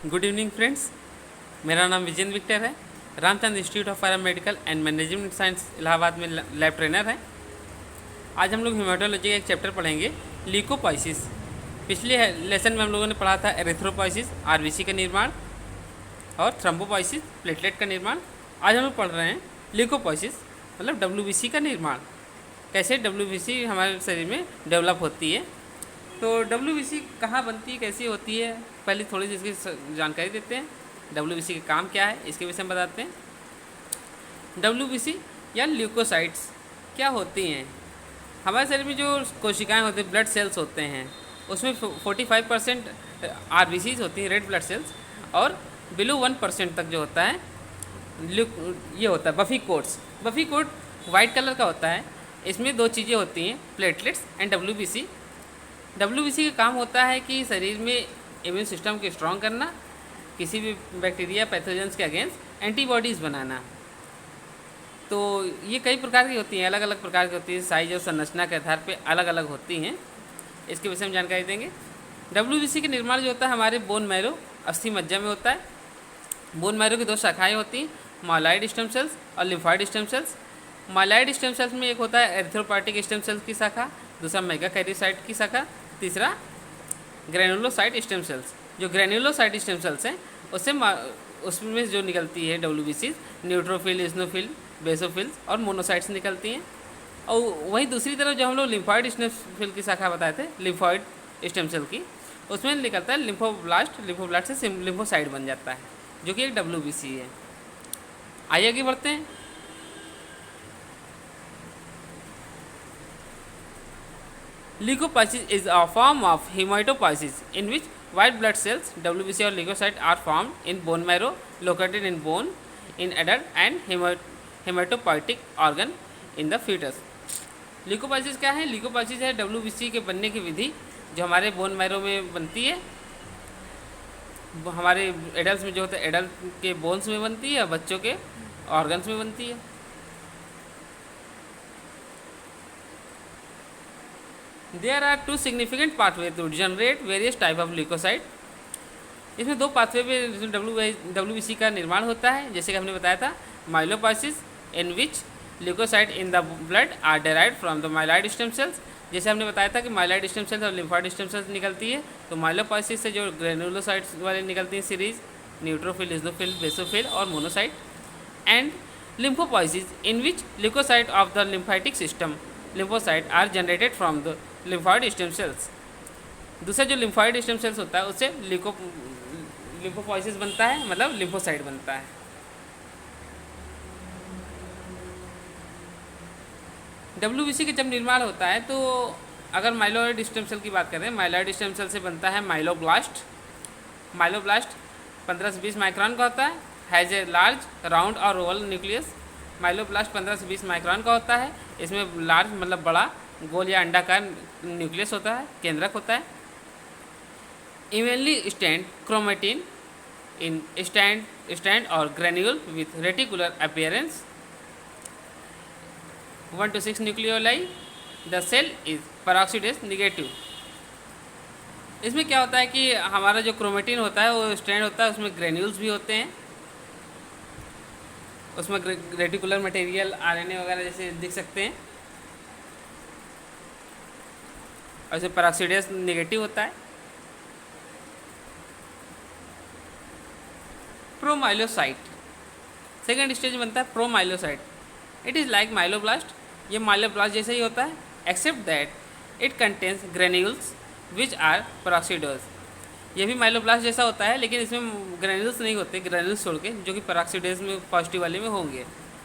Good evening friends. मेरा नाम Vijendra Victor है। Ramchandra institute of paramedical and management science Allahabad में लैब ट्रेनर है। आज हम लोग हेमाटोलॉजी का एक चैप्टर पढ़ेंगे, ल्यूकोपाइसिस। पिछले लेसन में हम लोगों ने पढ़ा था एरिथ्रोपाइसिस, आरबीसी का निर्माण, और थ्रोम्बोपाइसिस, प्लेटलेट का निर्माण। आज हम लोग पढ़ रहे हैं ल्यूकोपाइसिस, मतलब डब्ल्यूबीसी का निर्माण। कैसे डब्ल्यूबीसी हमारे शरीर में डेवलप होती है। तो डब्ल्यूबीसी कहाँ बनती है, कैसी होती है, पहले थोड़ी सी इसकी जानकारी देते हैं। डब्ल्यूबीसी का काम क्या है इसके विषय में बताते हैं। डब्ल्यूबीसी या ल्यूकोसाइट्स क्या होती हैं। हमारे शरीर में जो कोशिकाएं होती हैं, ब्लड सेल्स होते हैं, उसमें 45% आरबीसीज होती हैं, रेड ब्लड सेल्स, और बिलो 1% तक जो होता है ये होता है buffy coats. Buffy coat white colour का होता है। इसमें दो चीज़ें होती हैं, प्लेटलेट्स एंड डब्ल्यूबीसी। डब्ल्यूबीसी का काम होता है कि शरीर में इम्यून सिस्टम को स्ट्रॉन्ग करना, किसी भी बैक्टीरिया पैथोजेंस के अगेंस्ट एंटीबॉडीज़ बनाना। तो ये कई प्रकार की होती हैं, अलग अलग प्रकार की होती हैं, साइज और संरचना के आधार पे अलग अलग होती हैं। इसके विषय में जानकारी देंगे। डब्ल्यूबीसी के निर्माण जो होता है हमारे बोन मैरो, अस्थि मज्जा में होता है। बोन मैरो की दो शाखाएँ होती हैं, माइलॉइड स्टेम सेल्स और lymphoid stem sales. Myeloid stem sales में एक होता है एरिथ्रोपाइटिक स्टेम सेल्स की शाखा, दूसरा मेगाकैरियोसाइट की शाखा, तीसरा ग्रेनुलोसाइट स्टेम सेल्स। जो ग्रेनुलोसाइट स्टेम सेल्स हैं उसमें जो निकलती है डब्ल्यूबीसी, न्यूट्रोफिल, इस्नोफिल, बेसोफिल्स और मोनोसाइट्स निकलती हैं। और वहीं दूसरी तरफ जो हम लोग लिम्फॉइड स्टेम सेल की शाखा बताए थे, लिम्फॉइड स्टेम सेल की, उसमें निकलता है लिम्फोब्लास्ट। लिम्फोब्लास्ट से लिम्फोसाइट बन जाता है, जो कि एक डब्ल्यूबीसी है। आइए आगे बढ़ते हैं। Leukopoiesis is a form of hematopoiesis in which white blood cells, WBC or leukocytes, are formed in bone marrow located in bone in adult and hematopoietic organ in the fetus. ल्यूकोपाइसिस क्या है? ल्यूकोपाइसिस है WBC के बनने की विधि, जो हमारे bone marrow में बनती है। हमारे एडल्ट में जो होता है, एडल्ट के बोन्स में बनती है, बच्चों के ऑर्गन्स में बनती है। There are two significant pathways to generate various type of leukocyte. इसमें दो पाथवे पे डब्ल्यूबीसी का निर्माण होता है, जैसे कि हमने बताया था। Myelopoiesis, in which leukocyte in the blood are derived from the myeloid stem cells. जैसे हमने बताया था कि माइलॉइड स्टेम सेल्स और लिम्फॉइड स्टेम सेल्स निकलती है। तो माइलोपाइसिस से जो ग्रेनुलोसाइट्स वाले निकलती हैं सीरीज, न्यूट्रोफिल, इज्नोफिल, बेसोफिल और monocyte. And lymphopoiesis, in which leukocyte of the lymphatic system, lymphocyte, are generated from the lymphoid stem cells. दूसरा जो लिम्फॉइड स्टेम सेल्स होता है उससे लिम्फोपोइसिस बनता है, मतलब लिम्फोसाइट बनता है। डब्ल्यूबीसी का जब निर्माण होता है तो अगर माइलॉइड स्टेम सेल की बात करें, माइलॉइड स्टेम सेल से बनता है माइलोब्लास्ट। माइलोब्लास्ट 15 से 20 माइक्रोन का होता है, हैज़ ए लार्ज राउंड और ओवल न्यूक्लियस। माइलोब्लास्ट 15 से 20 माइक्रोन का होता है। इसमें लार्ज मतलब बड़ा गोल या अंडाकार न्यूक्लियस होता है, केंद्रक होता है। Evenly stand chromatin in stand और granule with reticular appearance, 1 to 6 nucleoli. The cell is peroxidase negative. इसमें क्या होता है कि हमारा जो क्रोमेटिन होता है वो स्टैंड होता है, उसमें ग्रेन्यूल्स भी होते हैं, उसमें रेटिकुलर मटेरियल आरएनए वगैरह जैसे दिख सकते हैं। और इसे पेरोक्सिडेज नेगेटिव होता है। प्रोमाइलोसाइट सेकेंड स्टेज बनता है promyelocyte. It is like myeloblast, ये माइलोब्लास्ट जैसे ही होता है, except that it contains granules which are peroxidase. ये भी माइलोब्लास्ट जैसा होता है, लेकिन इसमें ग्रेन्यूल्स नहीं होते, ग्रेन्यूल्स छोड़ के, जो कि पेरोक्सिडेज में पॉजिटिव वाले में होंगे,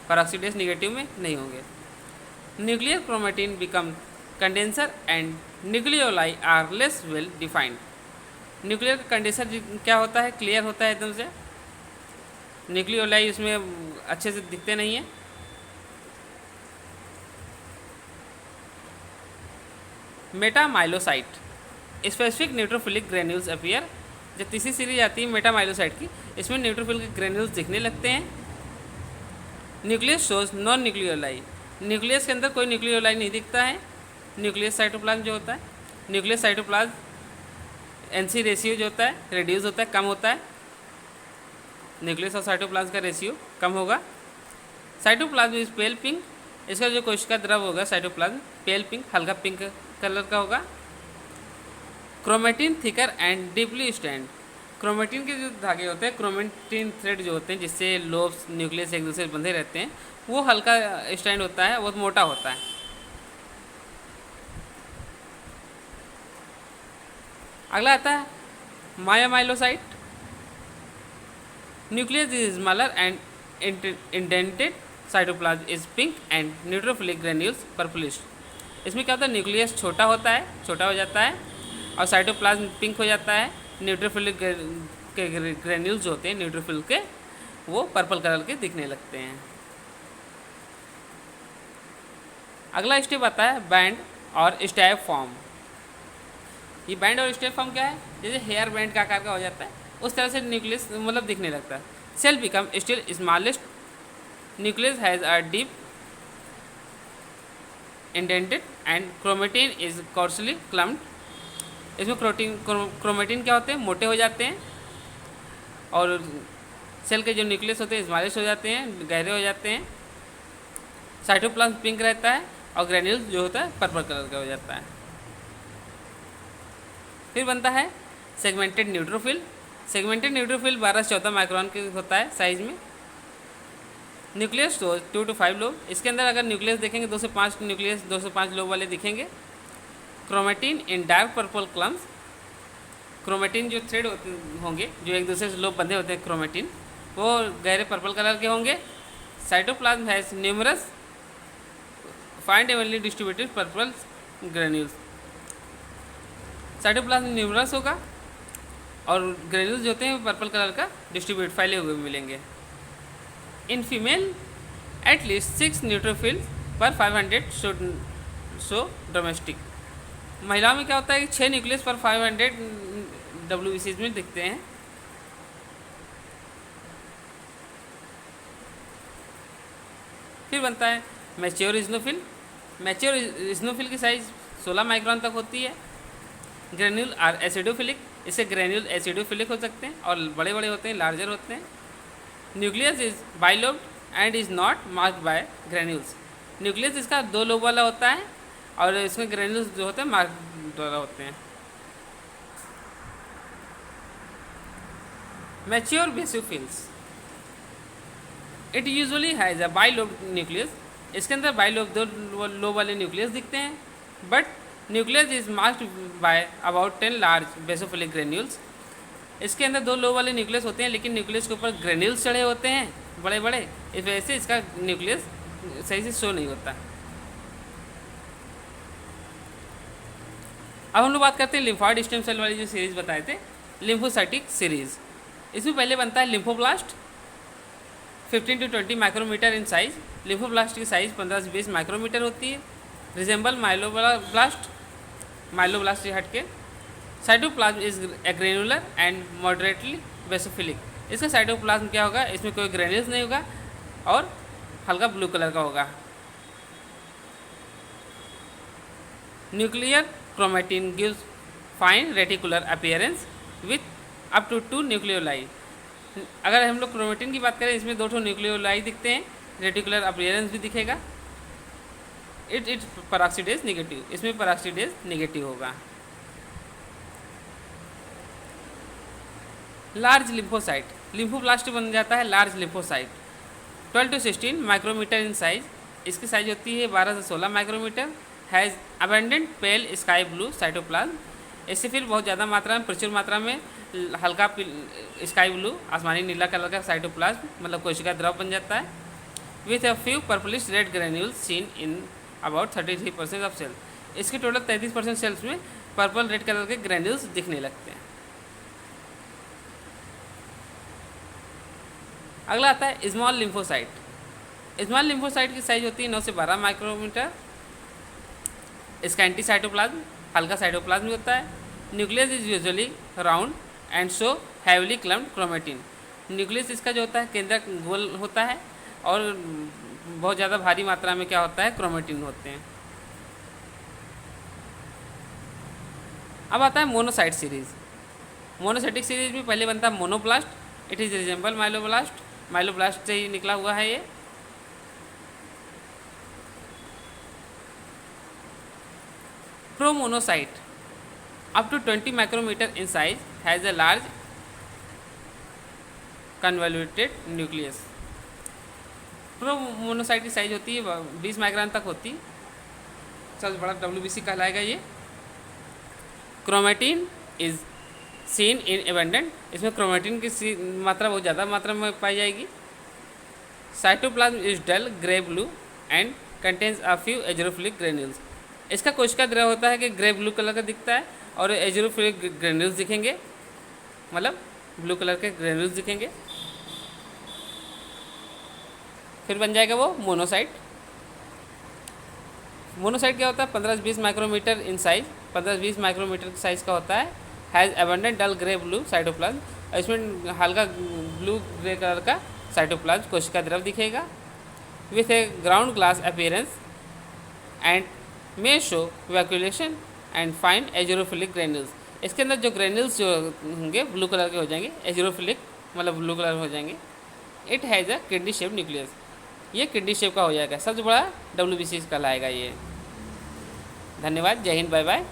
पेरोक्सिडेज नेगेटिव में नहीं होंगे। Nuclear chromatin become condenser and nucleoli are less well defined. Nuclear का कंडेंसर क्या होता है? क्लियर होता है एकदम से। न्यूक्लियोलाई उसमें अच्छे से दिखते नहीं हैं। मेटामाइलोसाइट, स्पेसिफिक न्यूट्रोफिलिक ग्रेन्यूल्स अपीयर। जब तीसरी सीरीज आती है मेटामाइलोसाइट की, इसमें न्यूट्रोफिलिक ग्रेन्यूल्स दिखने लगते हैं। Nucleus shows non nucleoli, nucleus के अंदर कोई न्यूक्लियोलाई नहीं दिखता है। न्यूक्लियस साइटोप्लाज्म जो होता है, न्यूक्लियस साइटोप्लाज्म एनसी रेशियो जो होता है रिड्यूस होता है, कम होता है। न्यूक्लियस और साइटोप्लाज्म का रेशियो कम होगा। साइटोप्लाज्म इज पेल पिंक, इसका जो कोशिका द्रव होगा साइटोप्लाज्म पेल पिंक, हल्का पिंक कलर का होगा। Chromatin thicker and deeply stand, chromatin के जो धागे होते हैं, क्रोमेटिन थ्रेड जो होते हैं जिससे लोब्स न्यूक्लियस एक दूसरे से बंधे रहते हैं, वो हल्का स्टैंड होता है, बहुत मोटा होता है। अगला आता है metamyelocyte, nucleus is smaller and indented, cytoplasm is pink and neutrophilic granules purplish. इसमें क्या होता है, न्यूक्लियस छोटा होता है, छोटा हो जाता है, और साइटोप्लाज्म पिंक हो जाता है। न्यूट्रोफिलिक के ग्रेन्यूल्स जो होते हैं न्यूट्रोफिल के, वो पर्पल कलर के दिखने लगते हैं। अगला स्टेप आता है बैंड और स्टैब फॉर्म। ये बैंड और स्टेप फॉर्म क्या है, जैसे हेयर बैंड का आकार का हो जाता है, उस तरह से न्यूक्लियस मतलब दिखने लगता है। Cell become still smallest, nucleus has a deep indented and chromatin is coarsely clumped. इसमें क्रोमेटिन क्या होते हैं, मोटे हो जाते हैं, और सेल के जो न्यूक्लियस होते हैं स्मॉलेस्ट हो जाते हैं, गहरे हो जाते हैं। साइटोप्लाज्म पिंक रहता है और ग्रेन्यूल्स जो होता है पर्पल कलर का हो जाता है। फिर बनता है सेगमेंटेड न्यूट्रोफिल। सेगमेंटेड न्यूट्रोफिल 12 से 14 माइक्रोन के होता है साइज में। न्यूक्लियस 2 to 5 लोब, इसके अंदर अगर न्यूक्लियस देखेंगे 2 से 5 न्यूक्लियस 2 से 5 लोब वाले दिखेंगे। क्रोमेटिन इन डार्क पर्पल क्लम्स, क्रोमेटिन जो थ्रेड होंगे जो एक दूसरे से लोब बंधे होते हैं क्रोमेटिन, वो गहरे पर्पल कलर के होंगे। Cytoplasm has numerous find Avonlea distributed purple granules, cytoplasm numerous होगा और ग्रेन्यूल्स जो होते हैं पर्पल कलर का डिस्ट्रीब्यूट फैले हुए मिलेंगे। इन फीमेल एटलीस्ट 6 न्यूट्रोफिल पर 500 सो डोमेस्टिक। महिलाओं में क्या होता है कि 6 न्यूक्लियस पर 500 WBCs में दिखते हैं। फिर बनता है मैच्योर इज्नोफिल। मैच्योर इज्नोफिल की साइज 16 माइक्रोन तक होती है। ग्रेन्यूल आर एसिडोफिलिक, इससे ग्रेन्यूल एसिडोफिलिक हो सकते हैं और बड़े बड़े होते हैं, लार्जर होते हैं। Nucleus is bilobed and is not marked by granules, nucleus इसका 2 लोब वाला होता है और इसमें ग्रेन्यूल्स जो होते हैं मार्क द्वारा होते हैं। Mature basophils, it usually has a bilobed nucleus, इसके अंदर बाइलोब 2 लोब वाले न्यूक्लियस दिखते हैं, but nucleus is marked by about 10 large basophilic granules. इसके अंदर 2 लोब वाले न्यूक्लियस होते हैं, लेकिन न्यूक्लियस के ऊपर ग्रेन्यूल्स चढ़े होते हैं बड़े बड़े, इस वजह से इसका न्यूक्लियस सही से शो नहीं होता। अब हम लोग बात करते हैं लिम्फॉइड स्टेम सेल वाली जो सीरीज बताए थे, लिम्फोसाइटिक सीरीज। इसमें पहले बनता है lymphoblast, 15 to 20 micrometre in size. Lymphoblast की साइज 15 से 20 माइक्रोमीटर होती है। रिजेंबल माइलोब्लास्ट, माइलोब्लास्ट से हटके। Cytoplasm is granular and moderately basophilic, इसका साइटोप्लाज्म क्या होगा, इसमें कोई ग्रेन्यूल्स नहीं होगा और हल्का ब्लू कलर का होगा। Nuclear chromatin gives fine reticular appearance with up to 2 nucleoli. अगर हम लोग क्रोमेटिन की बात करें, इसमें 2 न्यूक्लियोलाई दिखते हैं, रेटिकुलर अपीयरेंस भी दिखेगा। इट पेरोक्सिडेज नेगेटिव, इसमें पेरोक्सिडेज नेगेटिव होगा। लार्ज लिम्फोसाइट, लिम्फोब्लास्ट बन जाता है large lymphocyte, 12 to 16 micrometre in size, इसकी साइज होती है 12 से 16 micrometre. Has abundant pale sky blue cytoplasm, इससे फिर बहुत ज़्यादा मात्रा में, प्रचुर मात्रा में हल्का स्काई ब्लू आसमानी नीला कलर का साइटोप्लाज्म मतलब कोशिका द्रव बन जाता है। With a few purplish red granules seen in about 33% of cell, इसके टोटल 33% सेल्स में पर्पल रेड कलर के ग्रेन्यूल्स दिखने लगते हैं। अगला आता है स्मॉल लिम्फोसाइट। स्मॉल लिम्फोसाइट की साइज होती है 9 से 12 माइक्रोमीटर। इसका एंटी साइटोप्लाज्म, हल्का साइटोप्लाज्म होता है। Nucleus is usually round and show heavily clumped chromatin, nucleus इसका जो होता है केंद्रक गोल होता है और बहुत ज़्यादा भारी मात्रा में क्या होता है, क्रोमेटिन होते हैं। अब आता है मोनोसाइट सीरीज। मोनोसाइटिक सीरीज में पहले बनता है monoblast, it is resemble myeloblast, myeloblast से ही निकला हुआ है ये। प्रोमोनोसाइट up to 20 micrometer in size has a large convoluted nucleus। प्रोमोनोसाइट की साइज होती है 20 माइक्रोन तक होती, सबसे बड़ा WBC कहलाएगा ये। Chromatin is seen in abundant, इसमें क्रोमेटिन की मात्रा बहुत ज़्यादा मात्रा में पाई जाएगी। Cytoplasm is dull grey blue and contains a few azurophilic granules. इसका कोशिका द्रव होता है कि ग्रे ब्लू कलर का दिखता है और एजरोफिलिक ग्रेन्यूल्स दिखेंगे, मतलब ब्लू कलर के ग्रेन्यूल्स दिखेंगे। फिर बन जाएगा वो मोनोसाइट। मोनोसाइट क्या होता है? 15 से 20 माइक्रोमीटर इन साइज, 15 से 20 माइक्रोमीटर की साइज़ का होता है। Has abundant dull grey blue cytoplasm, इसमें हल्का ब्लू ग्रे कलर का साइटोप्लाज्म कोशिका द्रव दिखेगा। With a ground glass appearance and may show vacuolation and fine azurophilic granules. इसके अंदर जो ग्रेन्यूल्स जो होंगे ब्लू कलर के हो जाएंगे, एजरोफिलिक मतलब ब्लू कलर हो जाएंगे। It has a kidney shape nucleus, ये किडनी शेप का हो जाएगा, सबसे बड़ा WBC कहलाएगा ये। धन्यवाद, जय हिंद, बाय बाय।